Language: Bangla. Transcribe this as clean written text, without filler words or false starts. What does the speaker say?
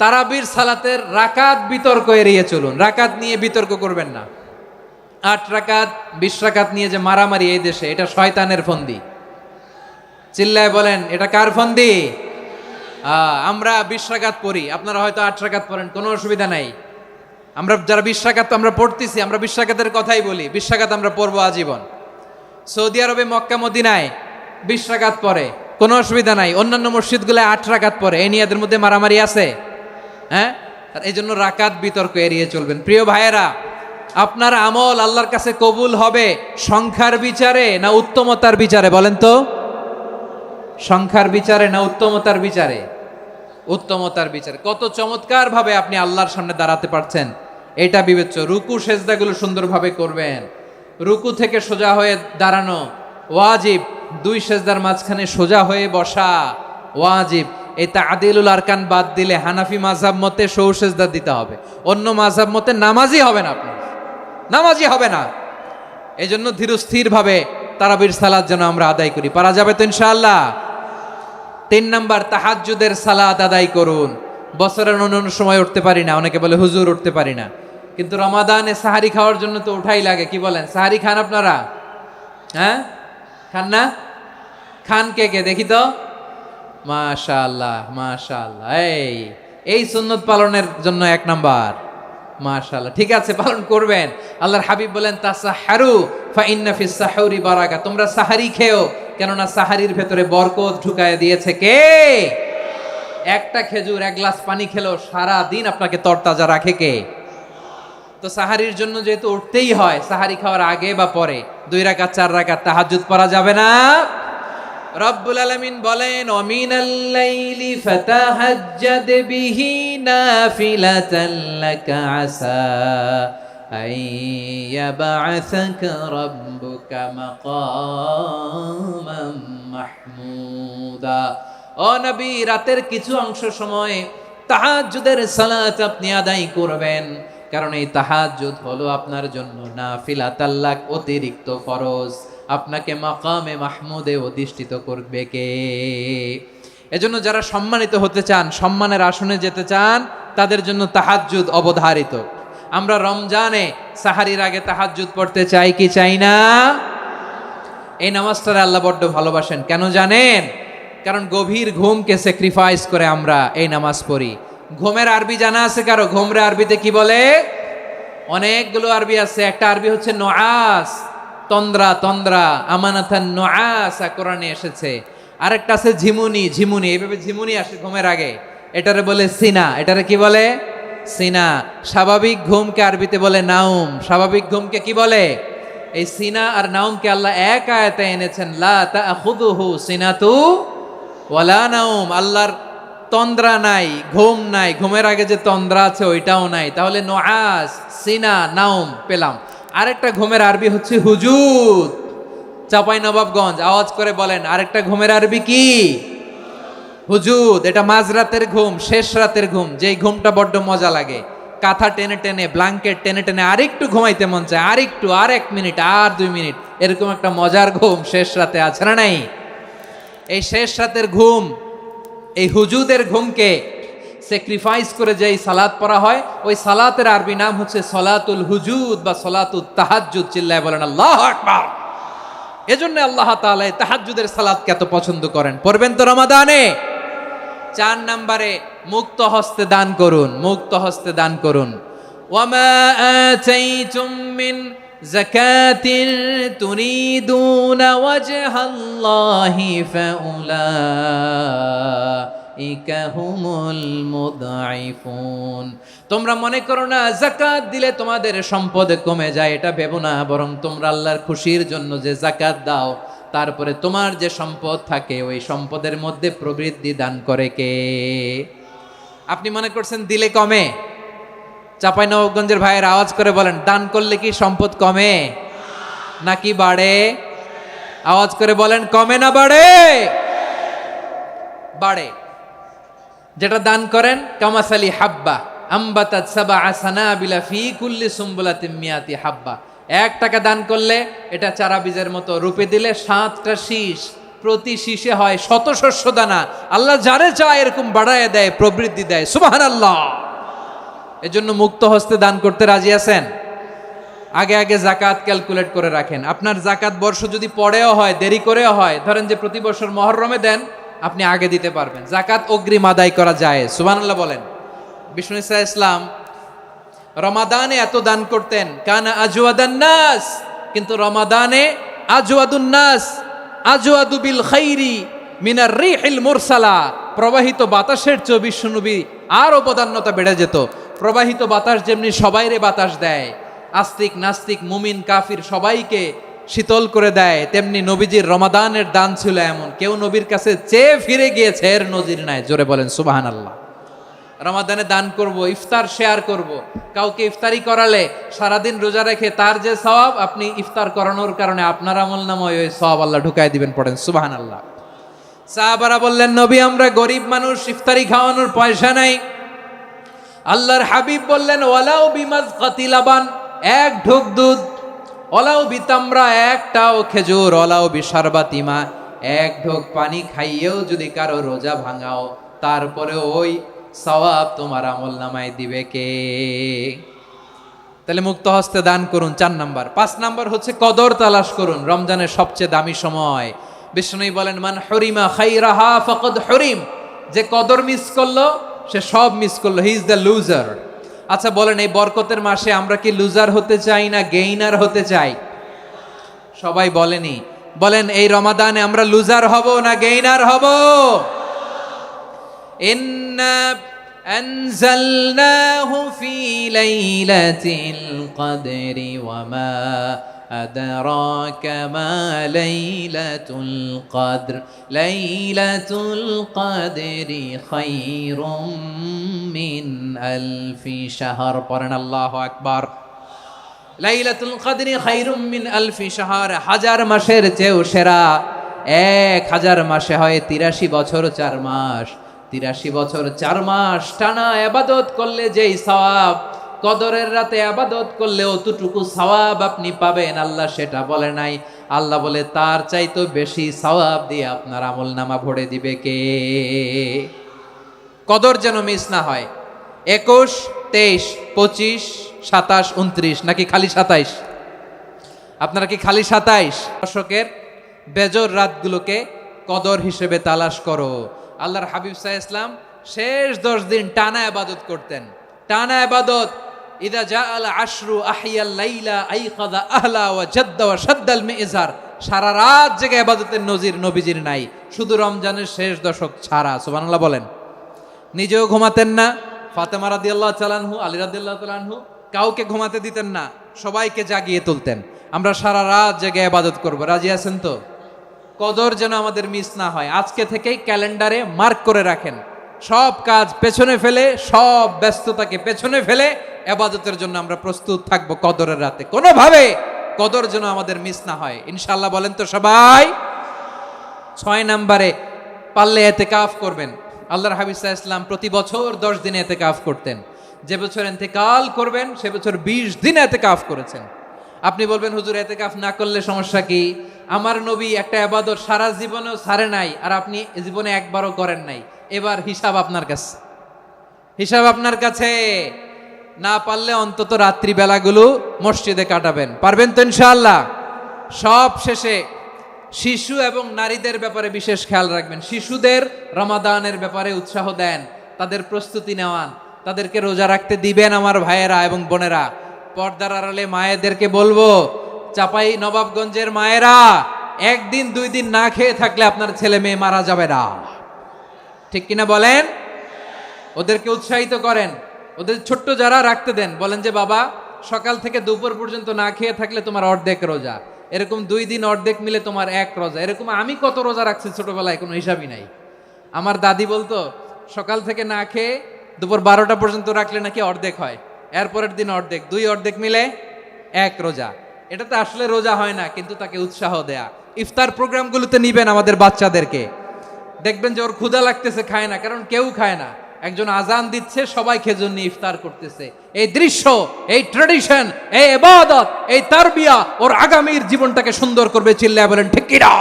তারাবির সালাতের রাকাত বিতর্ক এড়িয়ে চলুন। রাকাত নিয়ে বিতর্ক করবেন না। 8 রাকাত 20 রাকাত নিয়ে যে মারামারি এই দেশে, এটা শয়তানের ফন্দি। চিল্লায় বলেন, এটা কার ফন্দি? আমরা 20 রাকাত পড়ি, আপনারা হয়তো 8 রাকাত পড়েন, কোনো অসুবিধা নাই। আমরা যারা 20 রাকাত আমরা পড়তেছি, আমরা 20 রাকাতের কথাই বলি, 20 রাকাত আমরা পড়বো আজীবন। সৌদি আরবে মক্কা মদিনায় 20 রাকাত পড়ে, কোনো অসুবিধা নাই। অন্যান্য মসজিদগুলো 8 রাকাত পড়ে, এই নিয়ে এদের মধ্যে মারামারি আছে? হ্যাঁ, আর এই জন্য রাকাত বিতর্ক এড়িয়ে চলবেন। প্রিয় ভাইয়েরা, আপনার আমল আল্লাহর কাছে কবুল হবে সংখ্যার বিচারে না উত্তমতার বিচারে? বলেন তো, সংখ্যার বিচারে না উত্তমতার বিচারে? উত্তমতার বিচারে। কত চমৎকার ভাবে আপনি আল্লাহর সামনে দাঁড়াতে পারছেন এটা বিবেচ্য। রুকু সেজদাগুলো সুন্দরভাবে করবেন। রুকু থেকে সোজা হয়ে দাঁড়ানো ওয়াজিব, 2 সেজদার মাঝখানে সোজা হয়ে বসা ওয়াজিব। এই তা'দিলুল আরকান বাদ দিলে হানাফি মাযহাব মতে সৌ সেজদা দিতে হবে, অন্য মাযহাব মতে নামাজই হবে না, আপনি নামাজই হবে না। এই জন্য ধীরস্থির ভাবে তারাবির সালাত যেন আমরা আদায় করি। পারা যাবে তো ইনশাআল্লাহ? 3 নাম্বার, তাহাজ্জুদের সালাত আদায় করুন। বছরের অন্য সময় উঠতে পারি না, অনেকে বলে হুজুর উঠতে পারি না, কিন্তু রমাদানে সাহারি খাওয়ার জন্য তো উঠাই লাগে। কি বলেন, সাহারি খান আপনারা? হ্যাঁ, খান না? খান কে কে দেখি তো? মাশাআল্লাহ মাশাআল্লাহ। এই সুন্নত পালনের জন্য 1 নাম্বার। মাশাআল্লাহ, ঠিক আছে, পালন করবেন। আল্লাহর হাবিব বলেন, তাসাহারু ফা ইন্না ফিস সাহুরি বারাকা, তোমরা সাহারি খেও, কেননা সাহারির ভেতরে বরকত ঢুকায় দিয়েছে কে? একটা খেজুর, 1 গ্লাস পানি খেলেও সারা দিন আপনাকে তরতাজা রাখে কে? তো সাহারির জন্য যেহেতু উঠতেই হয়, সাহারি খাওয়ার আগে বা পরে 2 রাকাত 4 রাকাত তাহাজ্জুদ পড়া যাবে না? রব্বুল আলামিন বলেন, ওয়ামিনাল লাইলি ফাতাহাজ্জাদ বিহি নাফিলাতান লাকা আসা আইয়াবআসাকা রাব্বুকা মাকামান মাহমুদা। ও নবী, রাতের কিছু অংশ সময় তাহাজ্জুদের সালাত আপনি আদায় করবেন, কারণ এই তাহাজ্জুদ হলো আপনার জন্য নাফিলাতাল লাক, অতিরিক্ত ফরজ। আপনাকে মাকামে মাহমুদে অধিষ্ঠিত করবে কে? এজন্য যারা সম্মানিত হতে চান, সম্মানের আসনে যেতে চান, তাদের জন্য তাহাজ্জুদ অবধারিত। আমরা রমজানে সাহারির আগে তাহাজ্জুদ পড়তে চাই কি চাই না? এই নামাজটারে আল্লাহ বড্ড ভালোবাসেন। কেন জানেন? কারণ গভীর ঘুমকে স্যাক্রিফাইস করে আমরা এই নামাজ পড়ি। ঘুমের আরবি জানা আছে কারো? ঘুমরে আরবিতে কি বলে? অনেকগুলো আরবি আছে। একটা আরবি হচ্ছে নুআস, তন্দ্রা, তন্দ্রা, আমানাতান নুআসা কোরআনে এসেছে। আরেকটা আছে ঝিমুনি, ঝিমুনি, এইভাবে ঝিমুনি আসে ঘুমের আগে, এটারে বলে সিনা। এটারে কি বলে? সিনা। স্বাভাবিক ঘুমকে আরবিতে বলে নাউম। স্বাভাবিক ঘুমকে কি বলে? এই সিনা আর নাউমকে আল্লাহ এক আয়াতে এনেছেন, লা তাখুযুহু সিনাতু ওয়ালা নাউম। আল্লাহর তন্দ্রা নাই, ঘুম নাই, ঘুমের আগে যে তন্দ্রা আছে ওইটাও নাই। তাহলে নুআস, সিনা, নাউম পেলাম। আরেকটা ঘুমের আরবি হচ্ছে হুজুদ। চাঁপাইনবাবগঞ্জ আওয়াজ করে বলেন, আরেকটা ঘুমের আরবি কি? হুজুদ। এটা মাঝরাতের ঘুম, শেষ রাতের ঘুম, যেই ঘুমটা বড্ড মজা লাগে। কাঁথা টেনে টেনে, ব্ল্যাঙ্কেট টেনে টেনে আরেকটু ঘুমাইতে মন চায়, আরেকটু, আর 1 মিনিট, আর 2 মিনিট, এরকম একটা মজার ঘুম শেষ রাতে আছে না নাই? এই শেষ রাতের ঘুম, এই হুজুদের ঘুমকে স্যাক্রিফাইস করে যেই সালাত পড়া হয়, ওই সালাতের আরবি নাম হচ্ছে সলাতুল হুজুদ বা সলাতুত তাহাজ্জুদ। চিল্লায় বলেন আল্লাহু আকবার। এজন্য আল্লাহ তাআলা এই তাহাজ্জুদের সালাতকে এত পছন্দ করেন। পড়বেন তো রমাদানে? 4 নম্বরে, মুক্ত হস্তে দান করুন। মুক্ত হস্তে দান করুন। ওয়ামা আতাইতুম মিন যাকাতিন তুরিদুনা ওয়াজহাল্লাহি ফাউলাইকা হুমুল মুদঈফুন। তোমরা মনে করো না যাকাত দিলে তোমাদের সম্পদ কমে যায়, এটা ভেবো না। বরং তোমরা আল্লাহর খুশির জন্য যে যাকাত দাও, তারপরে তোমার যে সম্পদ থাকে ওই সম্পদের মধ্যে প্রবৃদ্ধি দান করে কে? আপনি মনে করছেন দিলে কমে? চাঁপাইনবাবগঞ্জের ভাইয়ের আওয়াজ করে বলেন, দান করলে কি সম্পদ কমে নাকি বাড়ে? আওয়াজ করে বলেন, কমে না বাড়ে? বাড়ে। যেটা দান করেন, কামাসালি হাব্বা আম্বাতাত সাবআ সানাবিলা ফি কুল্লি সুম্বুলাতিন মিয়াতি হাব্বা। 1 টাকা দান করলে এটা চারা বীজের মতো, রূপে দিলে 7টা শীষ, প্রতি শীষে হয় শত শস্য দানা। আল্লাহ যারে চায় এরকম বাড়ায় দেয়, প্রবৃদ্ধি দেয়। সুবহানাল্লাহ। এজন্য মুক্ত হস্তে দান করতে রাজি আছেন? আগে আগে জাকাত ক্যালকুলেট করে রাখেন। আপনার জাকাত বর্ষ যদি পরেও হয়, দেরি করেও হয়, ধরেন যে প্রতি বছর মুহররমে দেন, আপনি আগে দিতে পারবেন। জাকাত অগ্রিম আদায় করা যায়। সুবহানাল্লাহ বলেন। বিষ্ণু ইসা ইসলাম রমাদানে এত দান করতেন, কানা আজওয়াদান নাস, কিন্তু রমাদানে আজওয়াদুন নাস আজওয়াদু বিল খাইরি মিনার রিহিল মুরসালা, প্রবাহিত বাতাসের চেয়ে বিশ্বনবী আরো প্রধান্যতা বেড়ে যেত। প্রবাহিত বাতাস যেমনি সবাইরে বাতাস দেয়, আস্তিক নাস্তিক মুমিন কাফির সবাইকে শীতল করে দেয়, তেমনি নবীজির রমাদানের দান ছিল এমন, কেউ নবীর কাছে চেয়ে ফিরে গিয়েছে এর নজির নাই। জোরে বলেন সুবহানাল্লাহ। রমাদানে দান করব, ইফতার শেয়ার করব। কাউকে ইফতারি করালে সারাদিন রোজা রেখে তার যে সওয়াব, আপনি ইফতার করানোর কারণে আপনার আমলনামায় ওই সওয়াব আল্লাহ ঢুকায় দিবেন। পড়েন সুবহানাল্লাহ। সাহাবারা বললেন, নবী আমরা গরিব মানুষ, ইফতারি খাওয়ানোর পয়সা নাই। আল্লাহর হাবিব বললেন, ওয়ালাউ বিমাজকাতি লাবান, এক ঢোক দুধ, ওয়ালাউ বিতামরা, একটাও খেজুর, ওয়ালাউ বিশারবাতিমা, এক ঢোক পানি খাইয়েও যদি কারো রোজা ভাঙাও, তারপরে ওই সওয়াব তোমার আমলনামায় দিবে কে? তাহলে মুক্ত হস্তে দান করুন, 4 নাম্বার। 5 নাম্বার হচ্ছে কদর তালাশ করুন। রমজানের সবচেয়ে দামি সময়। বিষ্ণু বলেন, মান হরিমা খাইরাহা ফাকাদ হরিম, যে কদর মিস করলো সে সব মিস করলো, হি ইজ দ্য লুজার। আচ্ছা বলেন, এই বরকতের মাসে আমরা কি লুজার হতে চাই না গেইনার হতে চাই? সবাই বলেনি, বলেন এই রমাদানে আমরা লুজার হব না গেইনার হব? ইন্না আনজালনাহু ফি লাইলাতিল কদরি ওয়া মা আদরাকা মা লাইলাতুল কদর, লাইলাতুল কদরি খায়রুম মিন আলফি শাহর। পড়েন আল্লাহু আকবার। লাইলাতুল কদরি খায়রুম মিন আলফি শাহর, 1000 মাসের চেয়েও সেরা। 1000 মাসে হয় 83 বছর 4 মাস। 83 বছর 4 মাস টানা ইবাদত করলে যেই সওয়াব, কদরের রাতে ইবাদত করলে অতটুকু সওয়াব আপনি পাবেন, আল্লাহ সেটা বলে নাই। আল্লাহ বলে তার চাইতে বেশি সওয়াব দিয়ে আপনার আমলনামা ভরে দিবে কে? কদর যেন মিস না হয়। 21, 23, 25, 27, 29 নাকি খালি 27? আপনারা কি খালি 27? দশকের বেজর রাতগুলোকে কদর হিসেবে তালাশ করো। আল্লাহর হাবিব সাল্লাল্লাহু আলাইহি ওয়াসাল্লাম শেষ 10 দিন টানা ইবাদত করতেন। টানা ইবাদত। ইদা জাআল আশরু আহিয়াল লাইলা আইকাযা আহলা ওয়া জাদ্দা ওয়া শাদ্দাল মিজার। সারা রাত জেগে ইবাদতের নজির নবীজির নাই, শুধু রমজানের শেষ দশক ছাড়া। সুবহানাল্লাহ বলেন। নিজেও ঘুমাতেন না। ফাতেমা রাদিয়াল্লাহু তাআলা আনহু, আলী রাদিয়াল্লাহু তাআলা আনহু কাউকে ঘুমাতে দিতেন না, সবাইকে জাগিয়ে তুলতেন। আমরা সারা রাত জেগে ইবাদত করব। রাজি আছেন তো? কদর যেন আমাদের মিস না হয়। আজকে থেকেই ক্যালেন্ডারে মার্ক করে রাখেন। সব কাজ পেছনে ফেলে, সব ব্যস্ততাকে পেছনে ফেলে ইবাদতের জন্য আমরা প্রস্তুত থাকবো কদরের রাতে। কোনোভাবে কদর যেন আমাদের মিস না হয়, ইনশাআল্লাহ। বলেন তো সবাই? 6 নম্বরে পারলে ইতিকাফ করবেন। আল্লাহর হাবিব সাল্লাল্লাহু আলাইহি ওয়াসাল্লাম প্রতি বছর 10 দিন ইতিকাফ করতেন। যে বছর ইন্তেকাল করবেন সে বছর 20 দিন ইতিকাফ করেছেন। আপনি বলবেন, হুজুর ইতিকাফ না করলে সমস্যা কি? আমার নবী একটা ইবাদত সারা জীবনেও ছাড়ে নাই, আর আপনি জীবনে একবারও করেন নাই। এবার হিসাব আপনার কাছে, হিসাব আপনার কাছে। না পারলে অন্তত রাত্রি বেলাগুলো মসজিদে কাটাবেন। পারবেন তো ইনশাআল্লাহ? সব শেষে শিশু এবং নারীদের ব্যাপারে বিশেষ খেয়াল রাখবেন। শিশুদের রমাদানের ব্যাপারে উৎসাহ দেন, তাদের প্রস্তুতি নেওয়ান, তাদেরকে রোজা রাখতে দিবেন। আমার ভাইয়েরা এবং বোনেরা, পর্দার আড়ালে মায়েদেরকে বলবো, চাপাই নবাবগঞ্জের মায়েরা, 1 দিন 2 দিন না খেয়ে থাকলে আপনার ছেলে মেয়ে মারা যাবে না। ঠিক কিনা বলেন? ওদেরকে উৎসাহিত করেন। ওদের ছোট্ট যারা রাখতে দেন, বলেন যে বাবা সকাল থেকে দুপুর পর্যন্ত না খেয়ে থাকলে তোমার অর্ধেক রোজা। এরকম 2 দিন অর্ধেক মিলে তোমার 1 রোজা। এরকম আমি কত রোজা রাখছি ছোটবেলায়, কোনো হিসাবই নাই। আমার দাদি বলতো সকাল থেকে না খেয়ে দুপুর 12টা পর্যন্ত রাখলে নাকি অর্ধেক হয়, এরপরের দিন অর্ধেক, 2 অর্ধেক মিলে 1 রোজা। এটা তো আসলে রোজা হয় না, কিন্তু তাকে উৎসাহ দেয়া। ইফতার প্রোগ্রামগুলোতে নিবেন আমাদের বাচ্চাদেরকে। দেখবেন যে ওর ক্ষুধা লাগতেছে, খায় না, কারণ কেউ খায় না। একজন আজান দিচ্ছে, সবাই খেজুর নিয়ে ইফতার করতেছে। এই দৃশ্য, এই ট্র্যাডিশন, এই ইবাদত, এই তারবিয়া ওর আগামীর জীবনটাকে সুন্দর করবে। চিল্লায় বলেন ঠিক কিনা?